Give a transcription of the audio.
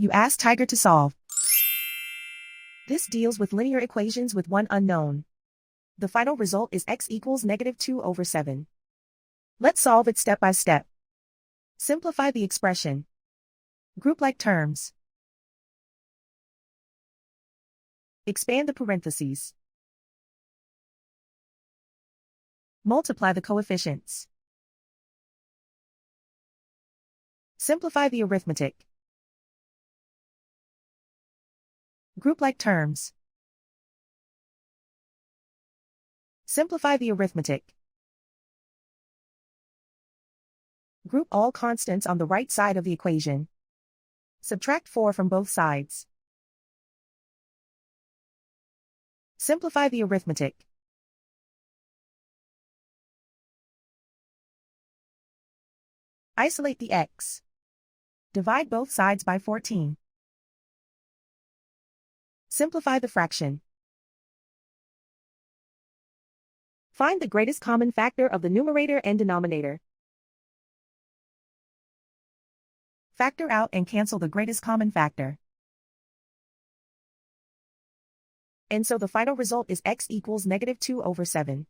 You ask Tiger to solve. This deals with linear equations with one unknown. The final result is x equals -2/7. Let's solve it step by step. Simplify the expression. Group like terms. Expand the parentheses. Multiply the coefficients. Simplify the arithmetic. Group like terms. Simplify the arithmetic. Group all constants on the right side of the equation. Subtract 4 from both sides. Simplify the arithmetic. Isolate the x. Divide both sides by 14. Simplify the fraction. Find the greatest common factor of the numerator and denominator. Factor out and cancel the greatest common factor. And so the final result is x equals -2/7.